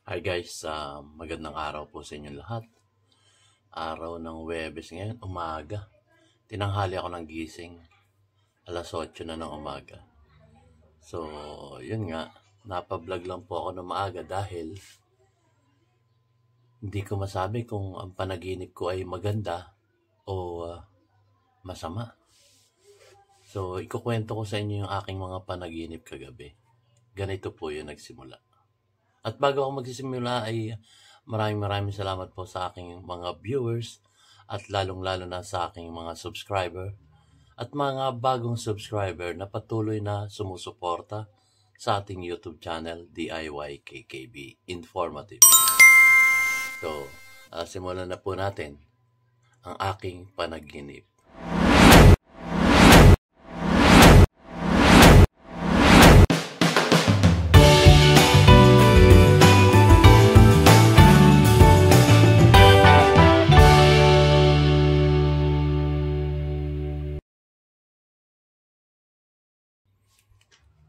Hi guys, magandang araw po sa inyong lahat. Araw ng Huwebes ngayon, umaga. Tinanghali ako ng gising. Alas 8 na ng umaga. So, yun nga, napablog lang po ako ng maaga dahil hindi ko masabi kung ang panaginip ko ay maganda o masama. So, ikukwento ko sa inyo yung aking mga panaginip kagabi. Ganito po yun nagsimula. At bago ako magsisimula ay maraming salamat po sa aking mga viewers at lalong-lalo na sa aking mga subscriber at mga bagong subscriber na patuloy na sumusuporta sa ating YouTube channel DIY KKB Informative. So, simulan na po natin ang aking panaginip.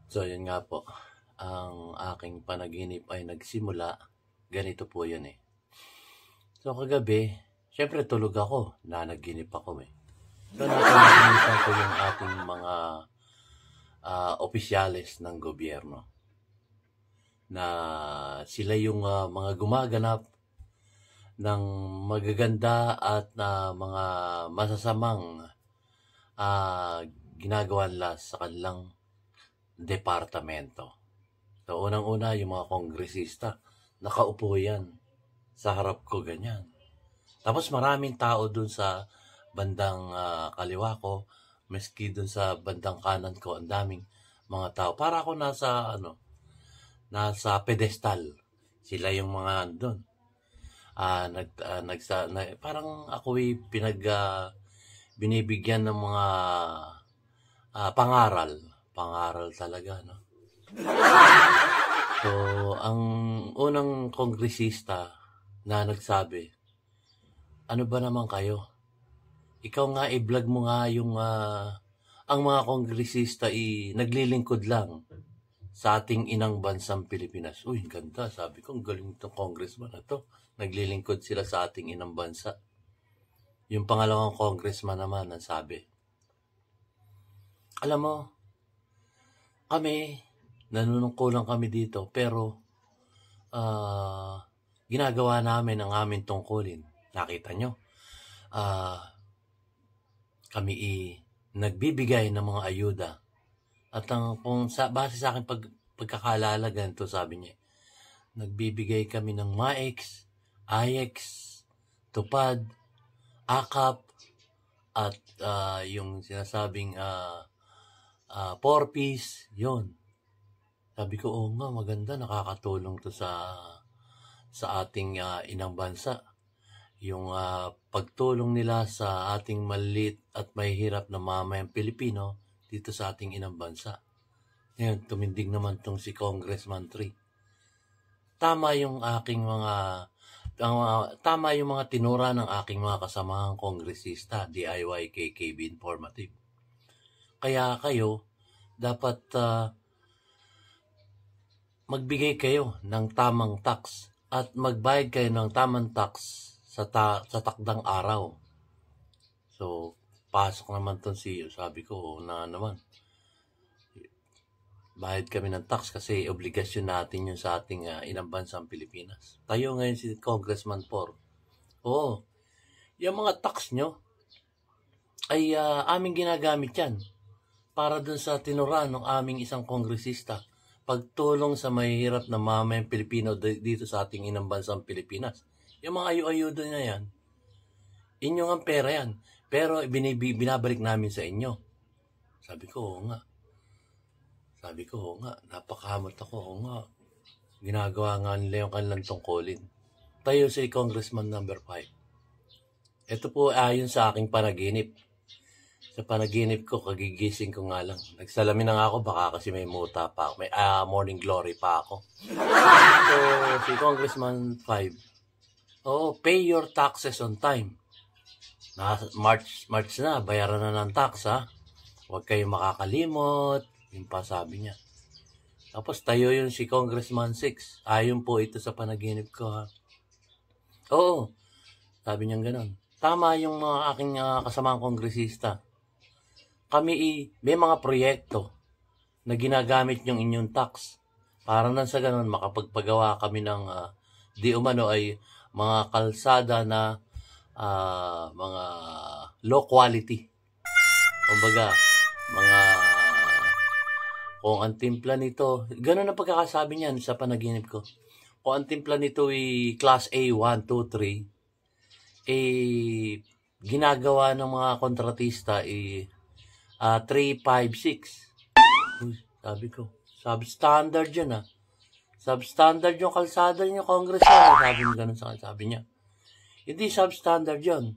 So, yun nga po. Ang aking panaginip ay nagsimula. Ganito po yun eh. So, kagabi, syempre tulog ako. Nanaginip ako eh. So, nakakalimutan ko yung ating mga opisyales ng gobyerno. Na sila yung mga gumaganap ng magaganda at mga masasamang ginagawa nila sa kanilang departamento. So, unang-una, yung mga kongresista, nakaupo yan sa harap ko ganyan. Tapos maraming tao dun sa bandang kaliwa ko, maski dun sa bandang kanan ko, ang daming mga tao. Para ako nasa pedestal. Sila yung mga dun. Parang ako'y binibigyan ng mga pangaral talaga, no? So, ang unang kongresista na nagsabi, ano ba naman kayo? Ikaw nga, i-vlog mo nga yung ang mga kongresista naglilingkod lang sa ating inang bansang Pilipinas. Uy, ganda. Sabi ko, ang galing itong congressman na to. Naglilingkod sila sa ating inang bansa. Yung pangalawang congressman naman, ang sabi, alam mo, kami, nanunungkulan kami dito, pero ginagawa namin ang aming tungkulin. Nakita nyo? Kami nagbibigay ng mga ayuda. At base sa akin pagkakalala, ganito sabi niya, nagbibigay kami ng MAEX, IEX, TUPAD, AKAP, at yung sinasabing 4-piece, yun. Sabi ko, oo nga, maganda, nakakatulong to sa ating inang bansa. Yung pagtulong nila sa ating maliit at mahihirap na mamayang Pilipino dito sa ating inang bansa. Ngayon, tumindig naman tong si Congressman 3. Tama yung mga tinura ng aking mga kasamahang kongresista, DIY KKB Informative. Kaya kayo, dapat magbigay kayo ng tamang tax at magbayad kayo ng tamang tax sa takdang araw. So, pasok naman itong CEO. Sabi ko, na naman, bayad kami ng tax kasi obligasyon natin yun sa ating inang bansang Pilipinas. Tayo ngayon si Congressman 4. Oo, yung mga tax nyo ay aming ginagamit yan para dun sa tinura ng aming isang kongresista, pagtulong sa mahihirap na mamayang Pilipino dito sa ating inang bansang Pilipinas. Yung mga ayu-ayudo na yan, inyong ang pera yan, pero binabalik namin sa inyo. Sabi ko, oo nga, napakamot ako, oo nga. Ginagawa nga nila yung kanilang tungkulin. Tayo si Congressman number 5. Ito po ayon sa aking panaginip. Sa panaginip ko, kagigising ko nga lang. Nagsalamin na nga ako, baka kasi may muta pa ako. May morning glory pa ako. So, si Congressman 5, pay your taxes on time. March na, bayaran na ng tax, ha? Huwag kayong makakalimot. Yung pa sabi niya. Tapos tayo yun si Congressman Six. Ayon po ito sa panaginip ko, ha. Oo, sabi niya gano'n. Tama yung mga aking kasamang kongresista. Kami may mga proyekto na ginagamit yung inyong tax. Para na sa gano'n, makapagpagawa kami ng di umano ay mga kalsada na mga low quality. Kumbaga, mga kung ang timpla nito, gano'n ang pagkakasabi niyan sa panaginip ko. Kung ang timpla nito ay Class A, 1, 2, 3, ginagawa ng mga kontratista 3, 5, 6. Uy, sabi ko, substandard yun, Substandard yung kalsada niyo, congressman. Sabi niya ganun sa akin, sabi niya. Hindi substandard yun.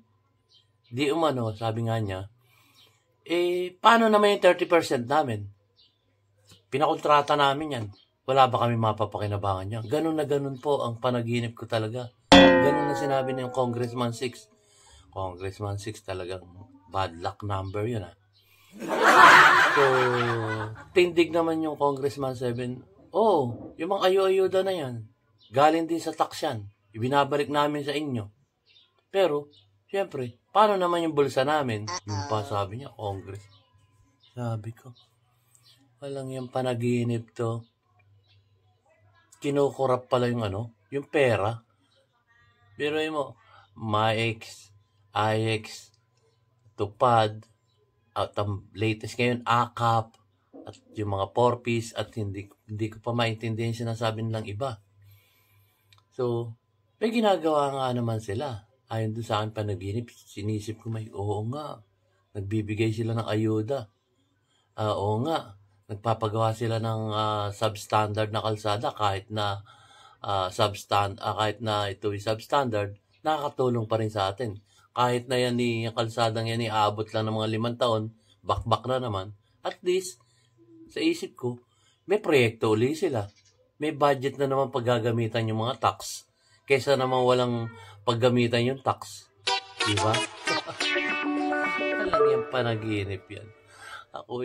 Di umano, sabi nga niya, paano naman yung 30% namin? Pinakontrata namin yan. Wala ba kami mapapakinabangan niya? Ganun na ganun po ang panaginip ko talaga. Ganun na sinabi ng Congressman 6. Congressman 6 talagang bad luck number yun, So, tindig naman yung Congressman 7. Oo, yung mga ayo-ayuda na yan. Galing din sa tax yan. Ibinabalik namin sa inyo. Pero, siyempre, paano naman yung bulsa namin? Yung pa sabi niya, Congress. Sabi ko, walang yung panaginip to. Kinukurap pala yung yung pera. Pero mo, MAEX, IX, Tupad, at ang latest ngayon, AKAP, at yung mga 4Ps, at hindi ko pa maintindihan sinasabi nilang iba. So, may ginagawa nga naman sila. Ayon doon sa akin panaginip, sinisip ko oo nga, nagbibigay sila ng ayuda. Oo nga, nagpapagawa sila ng substandard na kalsada kahit na kahit na ito ay substandard, nakakatulong pa rin sa atin. Kahit na yan yung kalsadang yan aabot lang ng mga 5 taon, bakbak na naman. At least, sa isip ko, may proyekto uli sila. May budget na naman paggagamitan yung mga tax. Kaysa naman walang paggamitan yung tax. Diba? Alam yung panaginip yan. Ako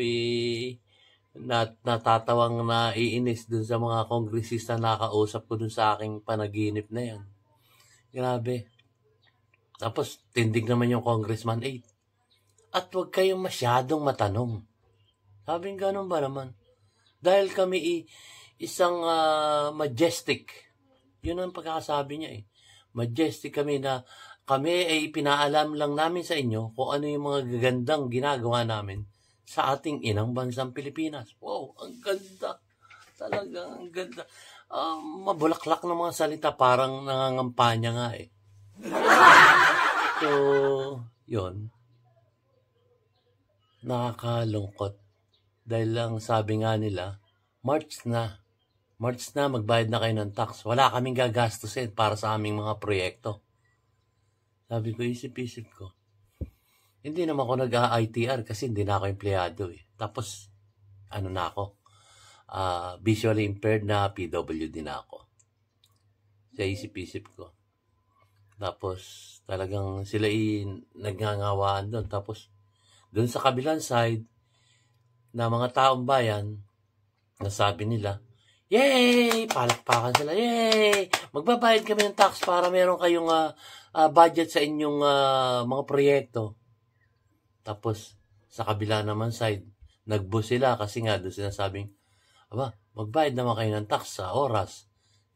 natatawang naiinis dun sa mga kongresista na nakausap ko dun sa aking panaginip na yan. Grabe. Tapos, tindig naman yung Congressman 8. At huwag kayong masyadong matanong. Sabi nga ganun ba naman? Dahil kami isang majestic. Yun ang pagkakasabi niya Majestic kami na kami ay pinaalam lang namin sa inyo kung ano yung mga gagandang ginagawa namin sa ating inang bansang Pilipinas. Wow, ang ganda. Talaga, ang ganda. Mabulaklak na mga salita, parang nangangampanya nga So, yun. Nakakalungkot. Dahil lang sabi nga nila, March na, magbayad na kayo ng tax. Wala kaming gagastusin para sa aming mga proyekto. Sabi ko, isip-isip ko. Hindi naman ako nag-ITR kasi hindi na ako empleyado Tapos, na ako? Visually impaired na PWD na ako. Sa isip-isip ko. Tapos, talagang sila nagngangawaan doon. Tapos, doon sa kabilang side, na mga taong bayan, nasabi nila, yay! Palakpakan sila, yay! Magbabayad kami ng tax para meron kayong budget sa inyong mga proyekto. Tapos, sa kabila naman side, nagbo sila kasi nga doon sinasabing, magbayad naman kayo ng tax sa oras.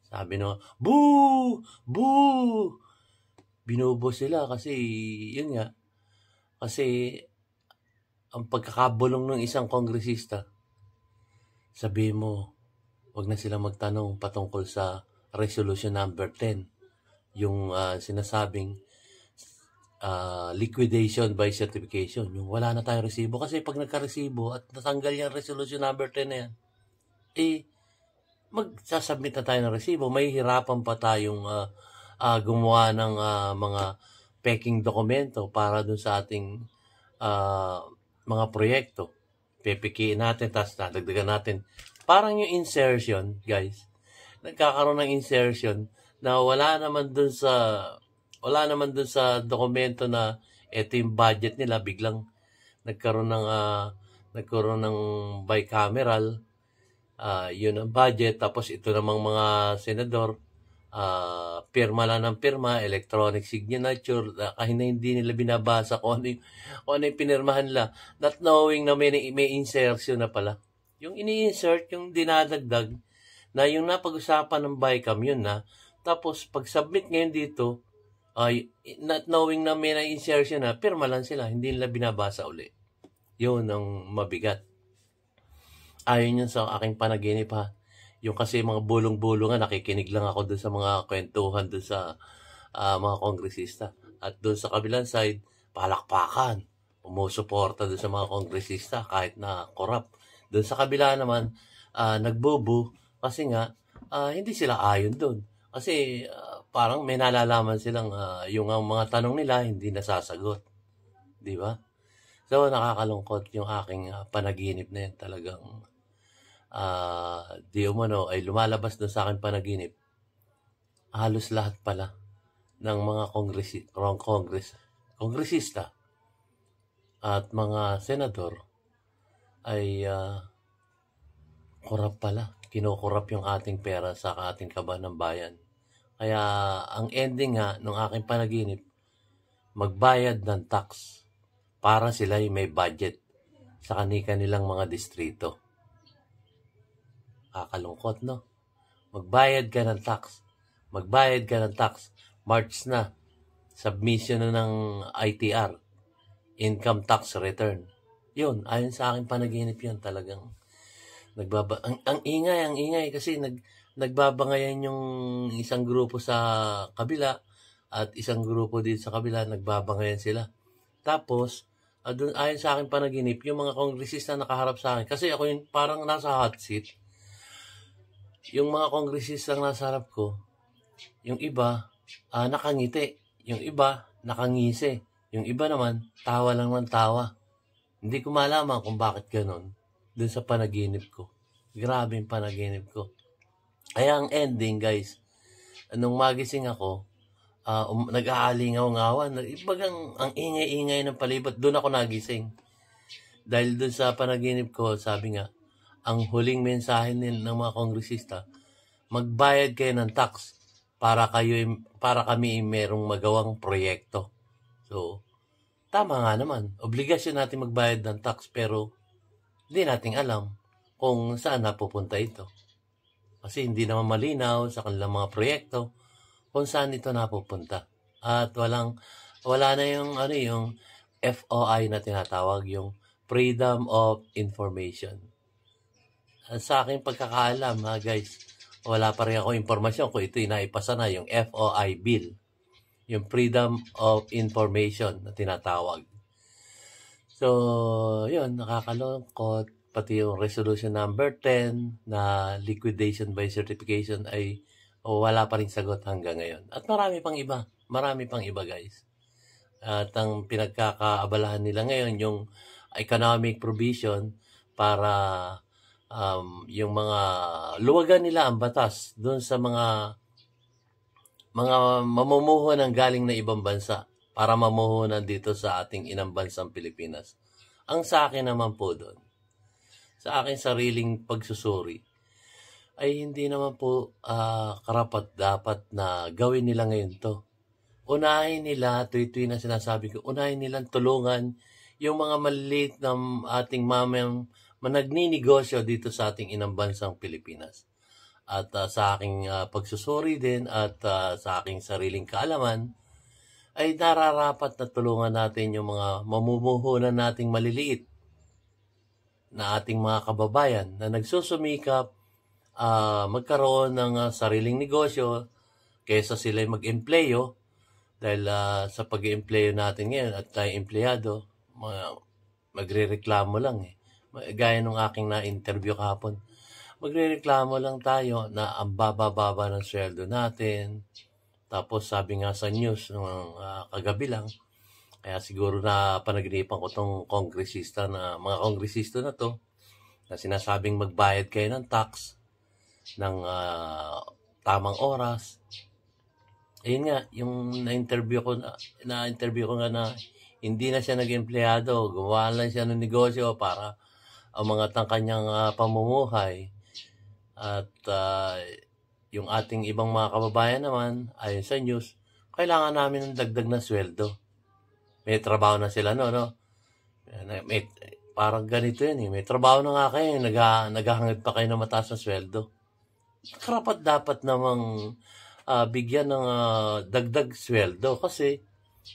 Sabi no, boo! Boo! Binubo sila kasi, yun nga, kasi ang pagkakabulong ng isang kongresista, sabi mo, wag na sila magtanong patungkol sa Resolution number 10, yung sinasabing liquidation by certification, yung wala na tayong resibo. Kasi pag nagka-resibo at natanggal yung Resolution number 10 na yan, magsasubmit na tayo ng resibo. May hirapan pa tayong gumawa ng mga peking dokumento para dun sa ating mga proyekto. Pepekiin natin, tapos nadagdagan natin. Parang yung insertion, guys. Nagkakaroon ng insertion na wala naman dun sa dokumento na ito yung budget nila. Biglang nagkaroon ng bicameral Yun ang budget. Tapos ito namang mga senador, pirma lang ng pirma, electronic signature, kahit na hindi nila binabasa kung ano yung pinirmahan nila, not knowing na may insertion na pala. Yung ini-insert, yung dinadagdag, na yung napag-usapan ng BICAM, yun na. Tapos, pag-submit ngayon dito, not knowing na may na-insertion na, pirma lang sila, hindi nila binabasa uli. Yun ang mabigat. Ayon yun sa aking panaginip ha. Yung kasi mga bulong-bulungan, nakikinig lang ako doon sa mga kwentuhan doon sa mga kongresista. At doon sa kabilang side, palakpakan. Umusuporta doon sa mga kongresista kahit na corrupt. Doon sa kabila naman, nagbubu kasi nga, hindi sila ayon doon. Kasi parang may nalalaman silang yung mga tanong nila hindi nasasagot. Di ba? So, nakakalungkot yung aking panaginip na yan talagang di umano ay lumalabas doon sa aking panaginip. Halos lahat pala ng mga kongresista at mga senador ay korap pala. Kinukurap yung ating pera sa ating kaban ng bayan. Kaya ang ending nga ng aking panaginip, magbayad ng tax para sila ay may budget sa kanilang mga distrito. Kakalungkot, no? Magbayad ka ng tax. Magbayad ka ng tax. March na. Submission na ng ITR. Income Tax Return. Yun, ayon sa aking panaginip yun, talagang ang ingay kasi nagbabangayan yung isang grupo sa kabila at isang grupo din sa kabila, nagbabangayan sila. Tapos, doon ayon sa akin panaginip, yung mga kongresista nakaharap sa akin, kasi ako yung parang nasa hot seat. Yung mga kongresista nasa harap ko, yung iba, nakangiti. Yung iba, nakangisi. Yung iba naman, tawa lang ng tawa. Hindi ko malaman kung bakit ganun. Doon sa panaginip ko. Grabe yung panaginip ko. Kaya ang ending, guys, nung magising ako, nag-aalingaw-ngawan. Ibagang ang ingay-ingay ng palibot. Doon ako nagising. Dahil doon sa panaginip ko, sabi nga, ang huling mensahe ng mga kongresista, magbayad kayo ng tax para kami merong magawang proyekto. So, tama nga naman. Obligasyon natin magbayad ng tax pero hindi natin alam kung saan napupunta ito. Kasi hindi naman malinaw sa kanilang mga proyekto kung saan ito napupunta. At wala na yung FOI na tinatawag, yung Freedom of Information. Sa aking pagkakaalam, guys, wala pa rin ako impormasyon kung ito naipasa na yung FOI bill, yung Freedom of Information na tinatawag. So, yun, nakakalungkot. Pati yung resolution number 10 na liquidation by certification ay wala pa rin sagot hanggang ngayon. At marami pang iba guys. At ang pinagkakaabalahan nila ngayon, yung economic provision para yung mga luwagan nila ang batas doon sa mga mamumuhunan ng galing na ibang bansa para mamuhunan dito sa ating inang bansang Pilipinas. Ang sa akin naman po doon, sa aking sariling pagsusuri, ay hindi naman po karapat dapat na gawin nila ngayon to. Unahin nila, tuwi-tuwi na sinasabi ko, unahin nilang tulungan yung mga maliliit na ating mamayang managninegosyo dito sa ating inang bansang Pilipinas. At sa aking pagsusuri din at sa aking sariling kaalaman, ay nararapat na tulungan natin yung mga mamumuhunan nating maliliit na ating mga kababayan na nagsusumikap magkaroon ng sariling negosyo kaysa sila mag-empleyo. Dahil sa pag-empleyo natin ngayon at tayo empleyado, magre-reklamo lang eh. Gaya nung aking na-interview kahapon, magre-reklamo lang tayo na ang baba-baba ng sweldo natin. Tapos sabi nga sa news ng kagabi lang, kaya siguro na panaginipan ko tong mga kongresista na to, na sinasabing magbayad kayo ng tax ng tamang oras. Ayun nga, yung na-interview ko nga na hindi na siya nag-empleyado, gumawa lang siya ng negosyo para ang mga kanyang pamumuhay. At yung ating ibang mga kababayan naman, ayon sa news, kailangan namin ng dagdag na sweldo. May trabaho na sila, no? Parang ganito yan eh. May trabaho na nga kayo, naghahangad pa kayo ng mataas na sweldo. Karapat dapat namang bigyan ng dagdag sweldo kasi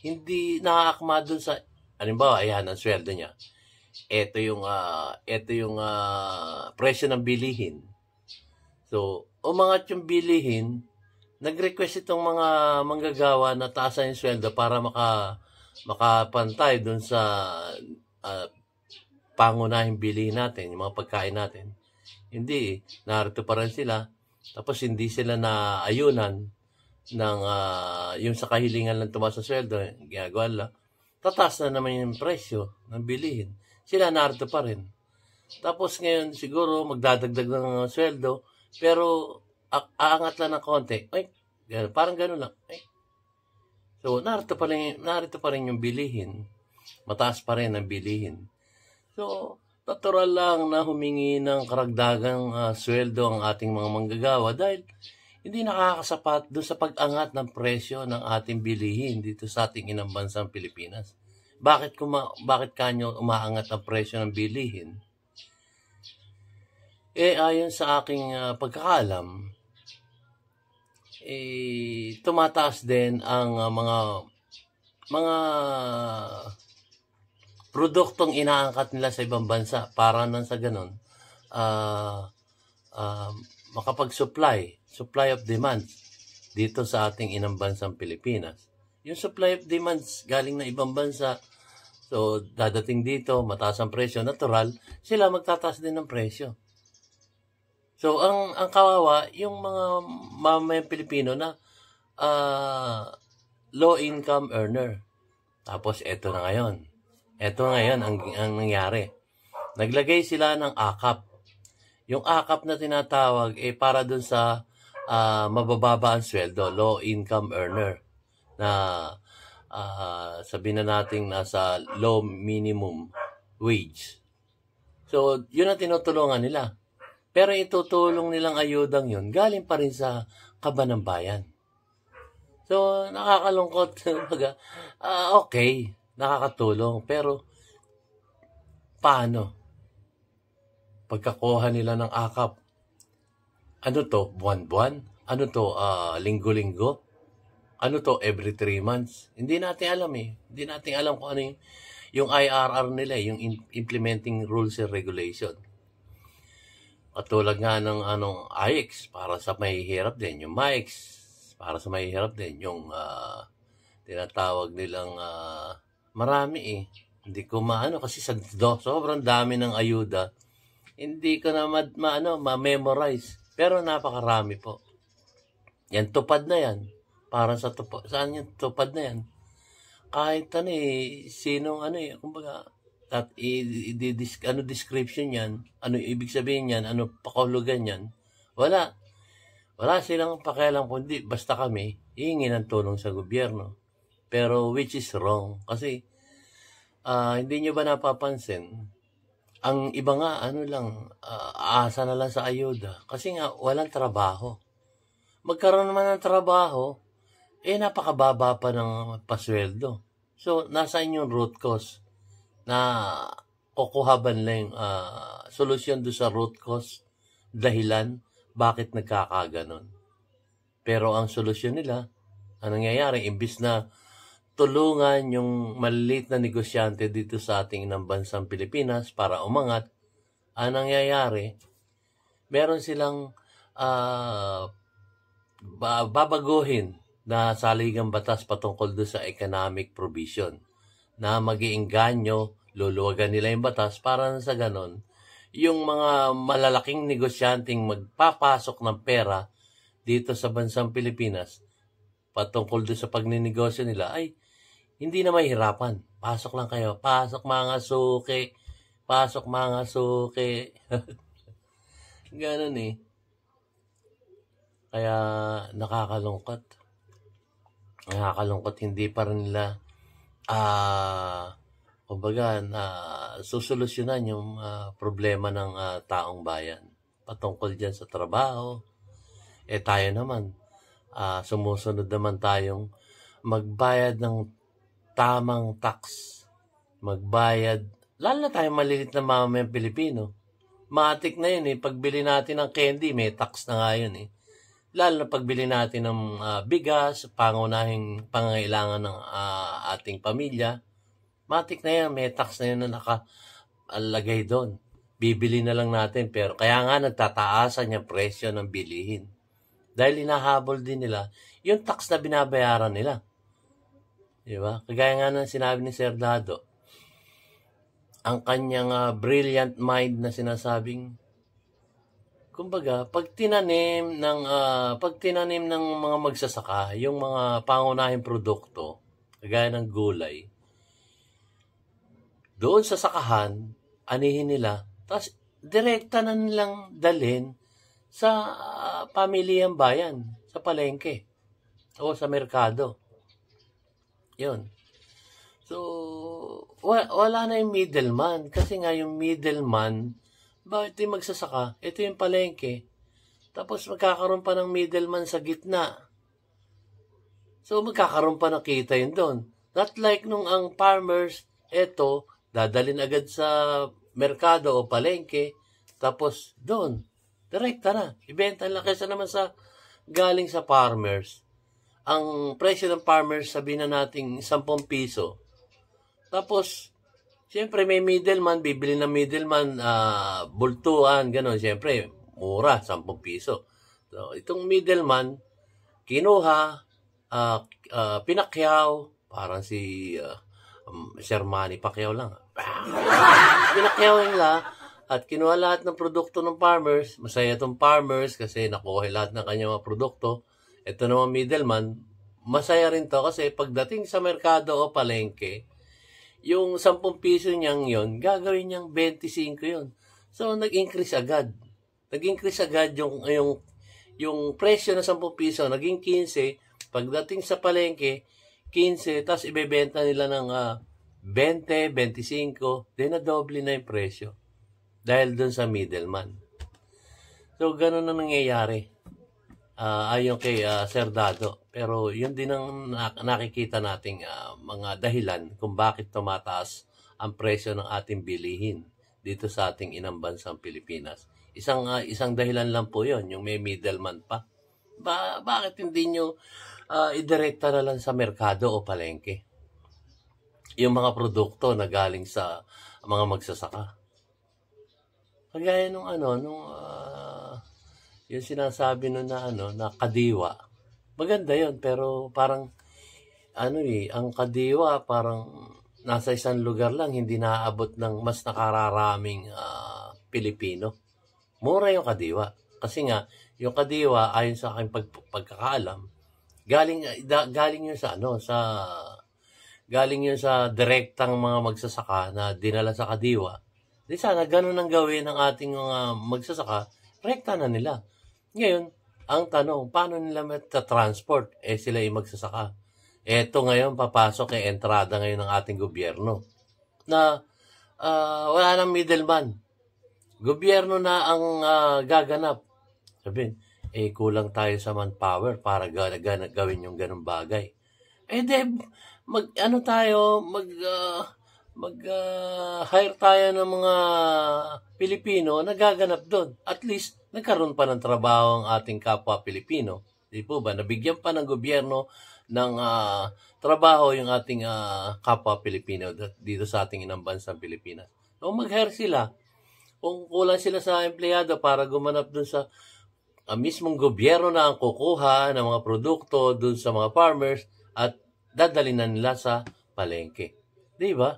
hindi nakaakma dun sa, halimbawa, ayan ang sweldo niya. Ito yung presyo ng bilihin. So, umangat yung bilihin, nag-request itong mga manggagawa na taasan yung sweldo para makapantay dun sa pangunahing bilihin natin, yung mga pagkain natin. Hindi, narito pa rin sila. Tapos hindi sila naayunan ng yung sa kahilingan lang tumaas sa sweldo, ginagawa lang. Tataas na naman yung presyo ng bilihin. Sila narito pa rin. Tapos ngayon siguro magdadagdag ng sweldo, pero aangat lang ng konti. Ay, parang gano'n lang. Ay. So, narito pa rin yung bilihin. Mataas pa rin ang bilihin. So, natural lang na humingi ng karagdagang sweldo ang ating mga manggagawa dahil hindi nakakasapat doon sa pag-angat ng presyo ng ating bilihin dito sa ating inang bansang Pilipinas. Bakit kanyo umaangat ang presyo ng bilihin? Ayon sa aking pagkakaalam, tumataas din ang mga produktong inaangkat nila sa ibang bansa para nang sa ganun supply of demand dito sa ating inang bansang Pilipinas. Yung supply of demands galing na ibang bansa, so dadating dito, mataas ang presyo, natural, sila magtataas din ng presyo. So ang kawawa, yung mga mamamayang Pilipino na low income earner. Tapos eto ngayon ang nangyari. Naglagay sila ng AKAP. Yung AKAP na tinatawag para dun sa mabababa ang sweldo, low income earner, na sabihin na natin nasa low minimum wage. So, yun ang tinutulungan nila. Pero itutulong nilang ayudang yun, galing pa rin sa kaba ng bayan. So, nakakalungkot. Okay, nakakatulong. Pero, paano? Pagkakuha nila ng AKAP, ano to, buwan-buwan? Ano to, linggo-linggo? Ano to, every 3 months? Hindi natin alam eh. Hindi natin alam kung ano yung IRR nila, yung Implementing Rules and Regulation. Katulad nga ng IX, para sa mahihirap din. Yung MAIX, para sa mahihirap din. Yung tinatawag nilang marami eh. Hindi ko kasi sobrang dami ng ayuda. Hindi ko na ma-memorize. Pero napakarami po. Yan, tupad na yan. Para sa tupad. Saan yung tupad na yan? Kahit sinong kumbaga, description yan, ano ibig sabihin yan, ano pakahulugan yan, wala silang pakialam kundi basta kami hihingi ng tulong sa gobyerno. Pero which is wrong kasi hindi nyo ba napapansin, ang iba nga aasa na lang sa ayuda kasi nga walang trabaho. Magkaroon naman ng trabaho, napakababa pa ng pasweldo. So nasaan yung root cause na kukuhaban lang solusyon do sa root cause, dahilan bakit nagkakaganon. Pero ang solusyon nila, anong nangyayari, imbis na tulungan yung maliliit na negosyante dito sa ating ng bansang Pilipinas para umangat, anong nangyayari, meron silang babaguhin na saligang batas patungkol doon sa economic provision na mag-iinganyo, luluwagan nila yung batas para sa ganon, yung mga malalaking negosyanteng magpapasok ng pera dito sa bansang Pilipinas patungkol doon sa pagninegosyo nila ay hindi na mahirapan. Pasok lang kayo. Pasok mga suki. Pasok mga suki. Ganon eh. Kaya nakakalungkot. Hindi pa rin nila kumbaga susolusyonan yung problema ng taong bayan. patungkol dyan sa trabaho. Tayo naman, sumusunod naman tayong magbayad ng tamang tax. Magbayad, lalo na tayong malilit na mamamayang Pilipino. Matik na yun pagbili natin ng candy, may tax na nga yun Lalo na pagbili natin ng bigas, pangunahing pangangailangan ng ating pamilya. Matik na yan, may tax na yun na nakalagay doon. Bibili na lang natin, pero kaya nga nagtataasan yung presyo ng bilihin. Dahil hinahabol din nila yung tax na binabayaran nila. Diba? Kagaya nga ng sinabi ni Sir Dado, ang kanyang brilliant mind na sinasabing, kumbaga, pag tinanim ng mga magsasaka, yung mga pangunahing produkto, kagaya ng gulay, doon sa sakahan, anihin nila, tapos direkta na nilang dalhin sa pamilihang bayan, sa palengke, o sa merkado. Yun. So, wala na yung middleman. Kasi nga yung middleman, bakit yung magsasaka? Ito yung palengke. Tapos magkakaroon pa ng middleman sa gitna. So, magkakaroon pa ng kita yun doon. Not like nung ang farmers, eto, dadalhin agad sa merkado o palengke, tapos doon, direkta na. Ibenta lang kaysa naman sa galing sa farmers. Ang presyo ng farmers, sabihin na natin 10 piso. Tapos, siyempre may middleman, bibili ng middleman, bultuan, gano'n. Siyempre, mura, 10 piso. So, itong middleman, kinuha, pinakyaw, parang si Sir Manny Pacquiao lang. Pinakyaw nila at kinuha lahat ng produkto ng farmers. Masaya itong farmers kasi nakuha lahat ng kanyang mga produkto. Ito naman middleman, masaya rin to kasi pagdating sa merkado o palengke, yung 10 piso niyang yon, gagawin niyang 25 yon. So, nag-increase agad. Nag-increase agad yung presyo na 10 piso, naging 15. Pagdating sa palengke, 15, tapos ibebenta nila ng 20, 25, then na-double na yung presyo. Dahil dun sa middleman. So, ganun na nangyayari. Ayon kay Sir Dado. Pero yun din ang nakikita nating mga dahilan kung bakit tumataas ang presyo ng ating bilihin dito sa ating inang bansang Pilipinas. Isang dahilan lang po yun, yung may middleman pa. Bakit hindi nyo idirekta na lang sa merkado o palengke yung mga produkto na galing sa mga magsasaka? Kagaya nung yung sinasabi nun na kadiwa. Maganda yun, pero parang, ang kadiwa, parang nasa isang lugar lang, hindi naaabot ng mas nakararaming Pilipino. Mura yung kadiwa. Kasi nga, yung kadiwa, ayon sa aking pagkakaalam, galing yun sa direktang mga magsasaka na dinala sa kadiwa. Di sana, ganun ang gawin ng ating mga magsasaka, rekta na nila. Ngayon, ang tanong, paano nila transport? Sila yung magsasaka. Eto ngayon, papasok entrada ngayon ng ating gobyerno na wala nang middleman. Gobyerno na ang gaganap. Sabihin, kulang tayo sa manpower para gawin yung ganung bagay. Mag-hire tayo ng mga Pilipino na gaganap doon. At least, nagkaroon pa ng trabaho ang ating kapwa Pilipino. Di po ba? Nabigyan pa ng gobyerno ng trabaho yung ating kapwa Pilipino dito sa ating inang bansang Pilipinas. So, mag-hire sila. Kung kulang sila sa empleyado para gumanap doon sa mismong gobyerno na ang kukuha ng mga produkto doon sa mga farmers at dadalhin na nila sa palengke. Di ba?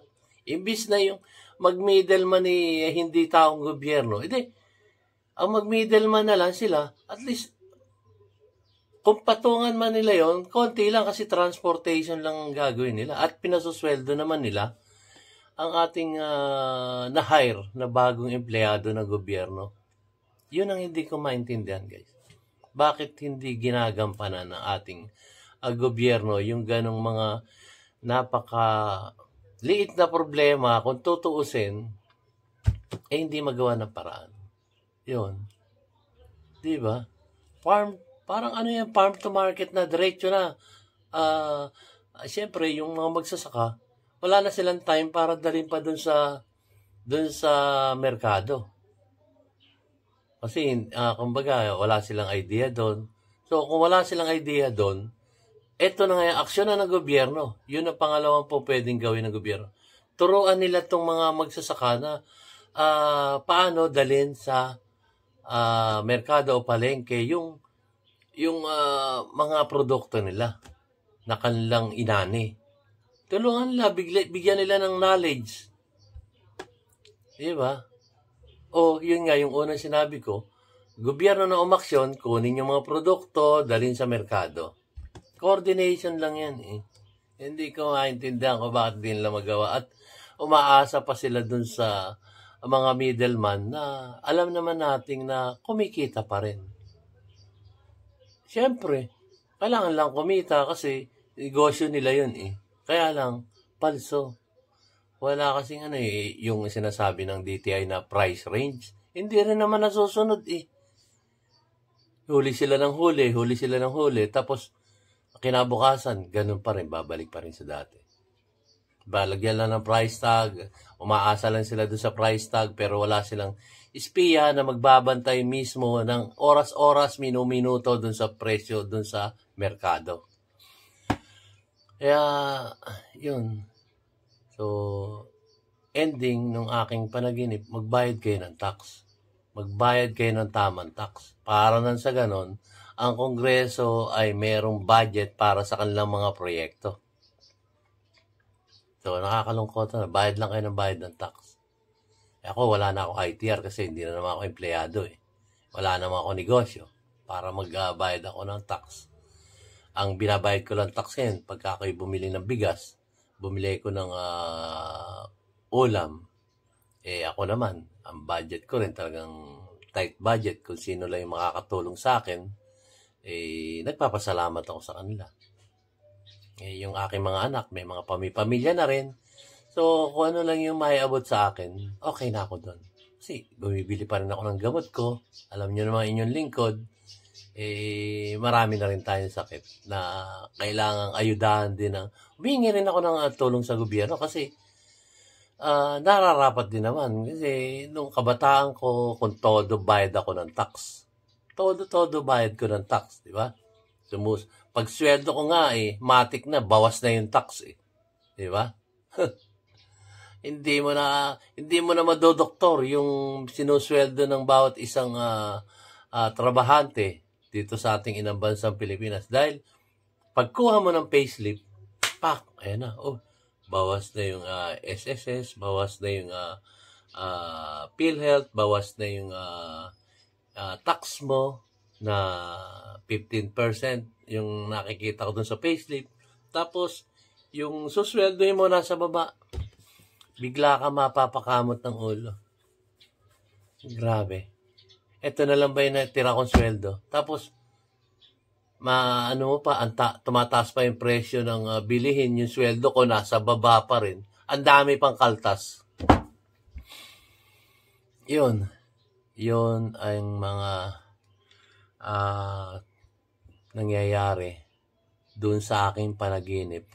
Imbis na yung mag-middleman hindi taong gobyerno. Ang mag-middleman na lang sila, at least, kung patungan man nila yon, konti lang kasi transportation lang ang gagawin nila. At pinasusweldo naman nila ang ating na-hire na bagong empleyado ng gobyerno. Yun ang hindi ko maintindihan, guys. Bakit hindi ginagampanan ng ating gobyerno yung ganong mga liit na problema kung tutuusin, hindi magawa ng paraan. Yun. Di ba? Parang ano yan, farm to market na, diretso na. Siyempre, yung mga magsasaka, wala na silang time para dalhin pa dun sa merkado. Kasi, kumbaga, wala silang idea doon. So, kung wala silang idea doon, eto na nga yung aksyon na ng gobyerno. Yun ang pangalawang po pwedeng gawin ng gobyerno. Turuan nila itong mga magsasaka na paano dalhin sa merkado o palengke yung mga produkto nila na kanilang inani. Tulungan nila, bigyan nila ng knowledge. Di ba? O, yun nga, yung unang sinabi ko, gobyerno na umaksyon, kunin yung mga produkto, dalhin sa merkado. Coordination lang yan eh. Hindi ko maintindihan kung bakit din nila magawa. At umaasa pa sila dun sa mga middleman na alam naman nating na kumikita pa rin. Siyempre, kailangan lang kumita kasi negosyo nila yun eh. Kaya lang, palso. Wala kasing yung sinasabi ng DTI na price range. Hindi rin naman nasusunod eh. Huli sila ng huli. Tapos, kinabukasan, ganun pa rin, babalik pa rin sa dati. Lagyan lang ng price tag, umaasa lang sila doon sa price tag, pero wala silang espiya na magbabantay mismo ng oras-oras, minuto doon sa presyo, doon sa merkado. Kaya, yun. So, ending nung aking panaginip, magbayad kayo ng tax. Magbayad kayo ng tamang tax. Para nang sa ganon, ang Kongreso ay merong budget para sa kanilang mga proyekto. So, nakakalungkot na. Bayad lang kayo ng bayad ng tax. Ako, wala na ako ITR kasi hindi na naman ako empleyado eh. Wala naman ako negosyo para magbayad ako ng tax. Ang binabayad ko lang tax yan, pagka ako'y bumili ng bigas, bumili ko ng ulam, ako naman, ang budget ko rin talagang tight budget. Kung sino lang yung makakatulong sa akin, nagpapasalamat ako sa kanila. Yung aking mga anak, may mga pamilya na rin. So, kung ano lang yung maiabot sa akin, okay na ako doon. Kasi, bumibili pa rin ako ng gamot ko. Alam nyo naman inyong lingkod, marami na rin tayong sakit na kailangang ayudahan din. Humingi rin ako ng tulong sa gobyerno kasi nararapat din naman. Kasi nung kabataan ko, kung todo bayad ako ng tax. Todo bayad ko ng tax, di ba? Pag sweldo ko nga matik na, bawas na yung tax di ba? Hindi mo na madodoktor yung sinusweldo ng bawat isang trabahante dito sa ating inang bansang Pilipinas. Dahil pagkuha mo ng payslip, ayan na, bawas na yung SSS, bawas na yung PhilHealth, bawas na yung tax mo na 15% yung nakikita ko dun sa payslip. Tapos, yung susweldohin mo nasa baba, bigla ka mapapakamot ng ulo. Grabe. Ito na lang ba yung natira kong sweldo? Tapos, tumataas pa yung presyo ng bilihin, yung sweldo ko nasa baba pa rin. Ang dami pang kaltas. Yun ang mga nangyayari dun sa aking panaginip.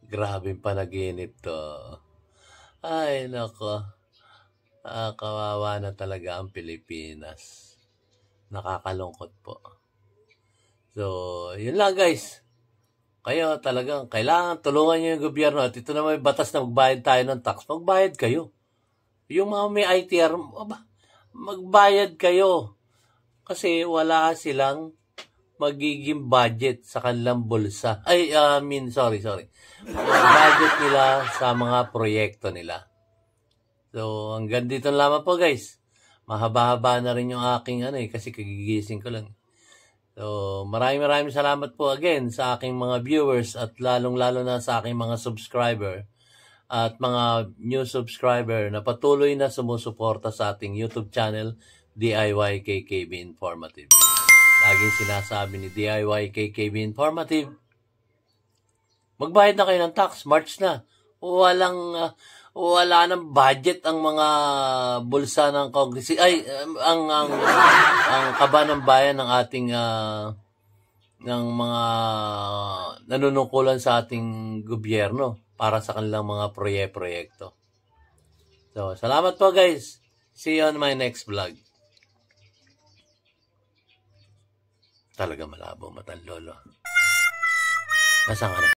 Grabing panaginip to. Ay, nako. Kawawa na talaga ang Pilipinas. Nakakalungkot po. So, yun lang guys. Kayo talagang kailangan tulungan nyo yung gobyerno. At ito na may batas na magbayad tayo ng tax. Magbayad kayo. Yung mga may ITR, magbayad kayo. Kasi wala silang magiging budget sa kanilang bulsa. Sorry. Budget nila sa mga proyekto nila. So, hanggang dito lamang po guys. Mahaba-haba na rin yung aking kasi kagigising ko lang. So, maraming salamat po again sa aking mga viewers at lalong-lalo na sa aking mga subscriber at mga new subscriber na patuloy na sumusuporta sa ating YouTube channel, DIY KKB Informative. Laging sinasabi ni DIY KKB Informative, magbayad na kayo ng tax, March na. wala nang budget ang mga bulsa ng Congress. Ang kaba ng bayan ng ating ng mga nanunungkulan sa ating gobyerno para sa kanilang mga proyekto. So, salamat po guys. See you on my next vlog. Talaga malabo matang lolo. Nasaan ka na?